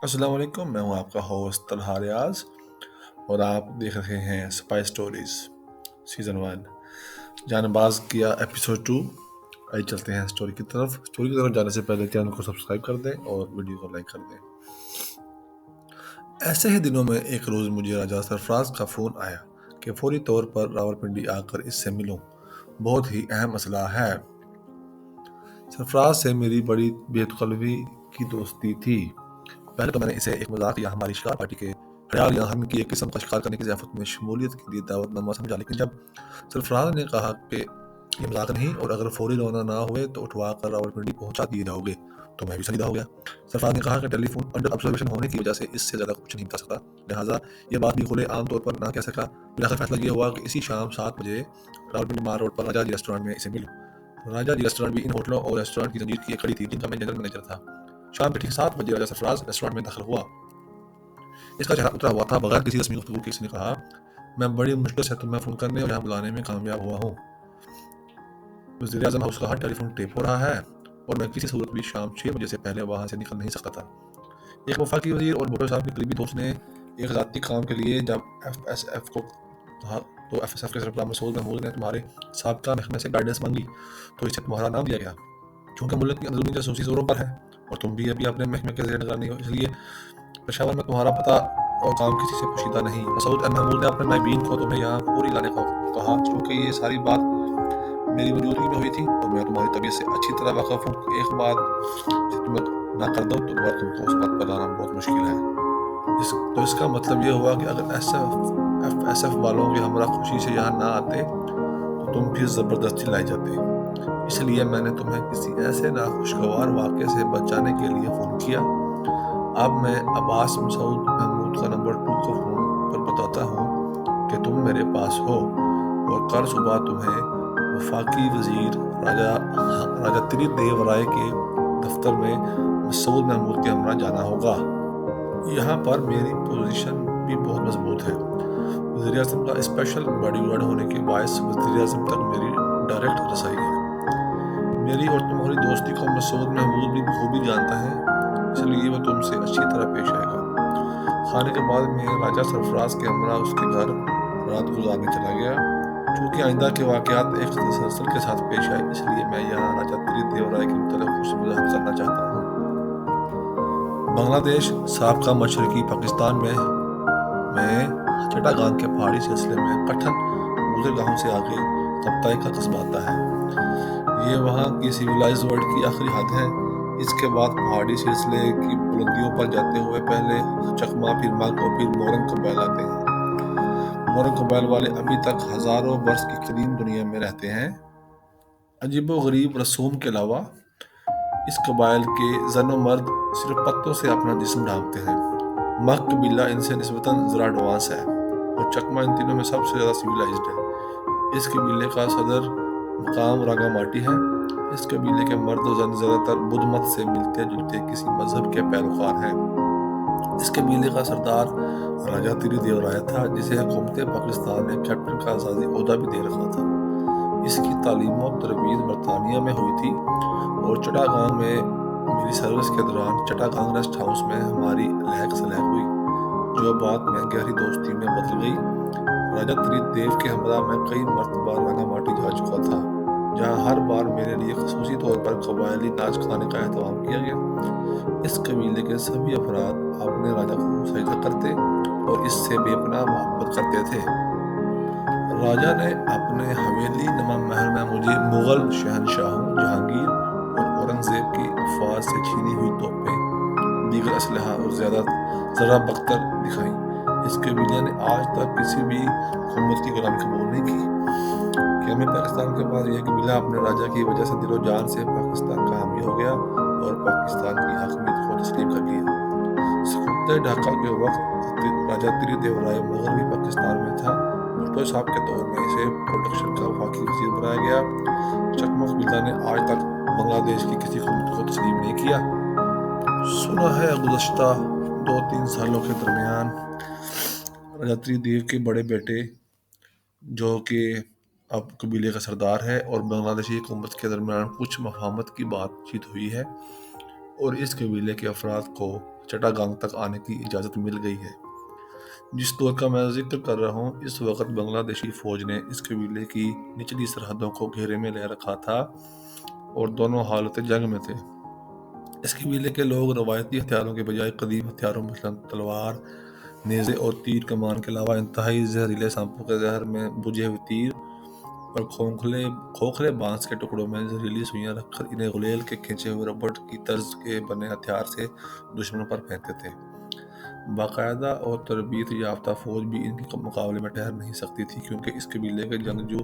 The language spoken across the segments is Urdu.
السلام علیکم، میں ہوں آپ کا ہوسٹ طلحہ ریاض اور آپ دیکھ رہے ہیں سپائی سٹوریز سیزن 1 جان باز کیا ایپیسوڈ 2۔ آئیے چلتے ہیں سٹوری کی طرف جانے سے پہلے چینل کو سبسکرائب کر دیں اور ویڈیو کو لائک کر دیں۔ ایسے ہی دنوں میں ایک روز مجھے راجہ سرفراز کا فون آیا کہ فوری طور پر راولپنڈی آ کر اس سے ملوں، بہت ہی اہم مسئلہ ہے۔ سرفراز سے میری بڑی بے تکلفی کی دوستی تھی۔ پہلے تو میں نے اسے ایک مذاق یا ہماری شکار پارٹی کے خیال یا ہم کی ایک قسم کا شکار کرنے کی ضیافت میں شمولیت کے لیے دعوت نامہ سمجھا، لیکن جب سرفراز نے کہا کہ یہ مذاق نہیں اور اگر فوری روانہ نہ ہوئے تو اٹھوا کر راولپنڈی پہنچا دیے جاؤ گے، تو میں بھی سنجیدہ ہو گیا۔ سرفراز نے کہا کہ ٹیلی فون انڈر آبزرویشن ہونے کی وجہ سے اس سے زیادہ کچھ نہیں بتا سکتا، لہٰذا یہ بات بھی کھلے عام طور پر نہ کہہ سکا۔ بالآخر فیصلہ یہ ہوا کہ اسی شام 7 بجے راولپنڈی مار روڈ پر راجہ جی ریسٹورانٹ میں اسے ملوں۔ راجہ جی ریسٹورانٹ بھی ان ہوٹلوں اور ریسٹورانٹ کی زنجیر کی ایک کڑی تھی جن کا میں جنرل مینیجر تھا۔ شام کے ٹھیک 7 بجے راجہ سرفراز ریسٹورانٹ میں داخل ہوا۔ اس کا چہرہ اترا ہوا تھا، بغیر کسی رسمی گفتگو کے اس نے کہا، میں بڑی مشکل سے تمہیں فون کرنے اور یہاں بلانے میں کامیاب ہوا ہوں۔ وزیر اعظم ہاؤس کا ہر ٹیلی فون ٹیپ ہو رہا ہے اور میں کسی صورت بھی شام 6 بجے سے پہلے وہاں سے نکل نہیں سکتا تھا۔ ایک وفاقی وزیر اور بھٹو صاحب کے قریبی دوست نے ایک ذاتی کام کے لیے جب ایف ایس ایف کو کہا تو ایف ایس ایف کے سربراہ مسعود محمود نے تمہارے سابقہ محکمے سے گائیڈنس مانگی تو اسے تمہارا نام دیا گیا۔ چونکہ ملک کی اندرونی جاسوسی زوروں پر ہے اور تم بھی ابھی اپنے محکمے کے زیر نگرانی ہو، اس لیے پشاور میں تمہارا پتہ اور کام کسی سے پوشیدہ نہیں۔ مسعود محمود نے اپنے نائبین کو تمہیں یہاں فوری لانے کو کہا، چونکہ یہ ساری بات میری موجودگی میں ہوئی تھی اور میں تمہاری طبیعت سے اچھی طرح واقف ہوں کہ ایک بات سے تمہیں نہ کر دوں تو دوبارہ تم کو اس بات پر لانا بہت مشکل ہے۔ تو اس کا مطلب یہ ہوا کہ اگر ایف ایس ایف والوں کے ہمراہ خوشی سے یہاں نہ آتے تو تم پھر زبردستی لائے جاتے۔ اس لیے میں نے تمہیں کسی ایسے ناخوشگوار واقعے سے بچانے کے لیے فون کیا۔ اب میں عباس مسعود محمود کا نمبر 2 کو فون پر بتاتا ہوں کہ تم میرے پاس ہو اور کل صبح تمہیں وفاقی وزیر راجہ تری دیو رائے کے دفتر میں مسعود محمود کے ہمراہ جانا ہوگا۔ یہاں پر میری پوزیشن بھی بہت مضبوط ہے۔ وزیر اعظم کا اسپیشل باڈی گارڈ ہونے کے باعث وزیر اعظم تک میری ڈائریکٹ رسائی ہے۔ میری اور تمہاری دوستی کو مسعود محمود بھی بخوبی جانتا ہے، اس لیے وہ تم سے اچھی طرح پیش آئے گا۔ کھانے کے بعد میں راجہ سرفراز کے ہمراہ اس کے گھر رات گزارنے چلا گیا۔ چونکہ آئندہ کے واقعات ایک تسلسل کے ساتھ پیش آئے، اس لیے میں یہاں راجہ تری دیو رائے کے متعلق کچھ وضاحت کرنا چاہتا ہوں۔ بنگلہ دیش سابقہ مشرقی پاکستان میں چٹاگانگ کے پہاڑی سلسلے میں کٹھن گزرگاہوں سے آگے تبتائی کا قصبہ آتا ہے۔ یہ وہاں کی سیویلائز ورلڈ کی آخری حد ہے۔ اس کے بعد پہاڑی سلسلے کی بلندیوں پر جاتے ہوئے پہلے چکما، پھر مگ اور پھر مورنگ قبائل آتے ہیں۔ مورنگ قبائل والے ابھی تک ہزاروں برس کی قدیم دنیا میں رہتے ہیں۔ عجیب و غریب رسوم کے علاوہ اس قبائل کے زن و مرد صرف پتوں سے اپنا جسم ڈھانپتے ہیں۔ مگ قبیلہ ان سے نسبتاً ذرا ایڈوانس ہے اور چکما ان تینوں میں سب سے زیادہ سیویلائزڈ ہے۔ اس قبیلے کا صدر مقام رانگا ماٹی ہے۔ اس قبیلے کے مرد و زن زیادہ تر بدھ مت سے ملتے جلتے کسی مذہب کے پیروکار ہیں۔ اس قبیلے کا سردار راجہ تری دیو رائے تھا، جسے حکومت پاکستان نے کیپٹن کا اعزازی عہدہ بھی دے رکھا تھا۔ اس کی تعلیم و تربیت برطانیہ میں ہوئی تھی اور چٹاگانگ میں میری سروس کے دوران چٹاگانگ ریسٹ ہاؤس میں ہماری لہک سلیک ہوئی، جو بعد میں گہری دوستی میں بدل گئی۔ راجہ تری دیو کے ہمراہ میں کئی مرتبہ رانگا ماٹی جا چکا تھا، جہاں ہر بار میرے لیے خصوصی طور پر قبائلی ناچ کھانے کا اہتمام کیا گیا۔ اس قبیلے کے سبھی افراد اپنے راجہ کو سجدہ کرتے اور اس سے بے پناہ محبت کرتے تھے۔ راجہ نے اپنے حویلی نما محل میں مجھے مغل شہنشاہوں جہانگیر اور اورنگزیب کی افواج سے چھینی ہوئی توپیں، دیگر اسلحہ اور زرہ بختر دکھائیں۔ اس قبیلے نے آج تک کسی بھی حکومت کی غلامی قبول نہیں کی۔ قیام پاکستان کے بعد یہ قبیلہ اپنے راجہ کی وجہ سے دل و جان سے پاکستان کا حامی ہو گیا اور پاکستان کی حاکمیت کو تسلیم کر لیا۔ سقوط ڈھاکہ کے وقت راجہ تری دیو رائے مغربی پاکستان میں تھا۔ بھٹو صاحب کے دور میں اسے پروٹیکشن کا وفاقی وزیر بنایا گیا۔ چکما قبیلہ نے آج تک بنگلہ دیش کی کسی حکومت کو تسلیم نہیں کیا۔ سنا ہے گزشتہ 2-3 سالوں کے درمیان راجہ تری دیو کے بڑے بیٹے، جو کہ اب قبیلے کا سردار ہے، اور بنگلہ دیشی حکومت کے درمیان کچھ مفاہمت کی بات چیت ہوئی ہے اور اس قبیلے کے افراد کو چٹاگانگ تک آنے کی اجازت مل گئی ہے۔ جس دور کا میں ذکر کر رہا ہوں، اس وقت بنگلہ دیشی فوج نے اس قبیلے کی نچلی سرحدوں کو گھیرے میں لے رکھا تھا اور دونوں حالت جنگ میں تھے۔ اس قبیلے کے لوگ روایتی ہتھیاروں کے بجائے قدیم ہتھیاروں مثلاً تلوار، نیزے اور تیر کمان کے علاوہ انتہائی زہریلے سانپوں کے زہر میں بجھے ہوئے تیر اور کھوکھلے بانس کے ٹکڑوں میں زہریلی سوئیاں رکھ کر انہیں غلیل کے کھینچے ہوئے ربڑ کی طرز کے بنے ہتھیار سے دشمنوں پر پھینکتے تھے۔ باقاعدہ اور تربیت یافتہ فوج بھی ان کے مقابلے میں ٹھہر نہیں سکتی تھی، کیونکہ اس قبیلے کے جنگجو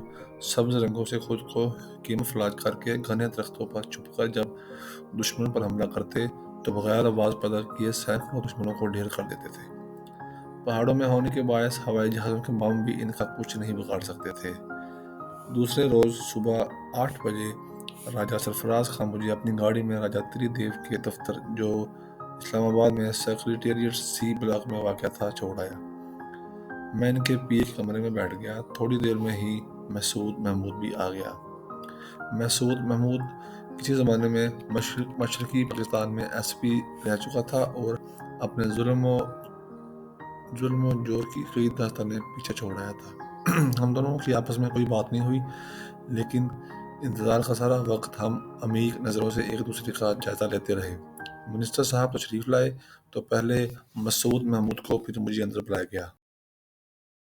سبز رنگوں سے خود کو کیموفلاج کر کے گھنے درختوں پر چھپ کر جب دشمنوں پر حملہ کرتے تو بغیر آواز پیدا کیے سینکڑوں دشمنوں کو ڈھیر کر دیتے تھے۔ پہاڑوں میں ہونے کے باعث ہوائی جہازوں کے بم بھی ان کا کچھ نہیں بگاڑ سکتے تھے۔ دوسرے روز صبح 8 بجے راجہ سرفراز خان مجھے اپنی گاڑی میں راجہ تری دیو کے دفتر، جو اسلام آباد میں سیکریٹریٹ سی بلاک میں واقع تھا، چھوڑ آیا۔ میں ان کے پیر کے کمرے میں بیٹھ گیا۔ تھوڑی دیر میں ہی مسعود محمود بھی آ گیا۔ مسعود محمود کسی زمانے میں مشرقی پاکستان میں ایس پی رہ چکا تھا اور اپنے ظلم و جور کی کئی داستانیں پیچھے چھوڑ آیا تھا۔ ہم دونوں کی آپس میں کوئی بات نہیں ہوئی، لیکن انتظار کا سارا وقت ہم عمیق نظروں سے ایک دوسرے کا جائزہ لیتے رہے۔ منسٹر صاحب تشریف لائے تو پہلے مسعود محمود کو، پھر مجھے اندر بلایا گیا۔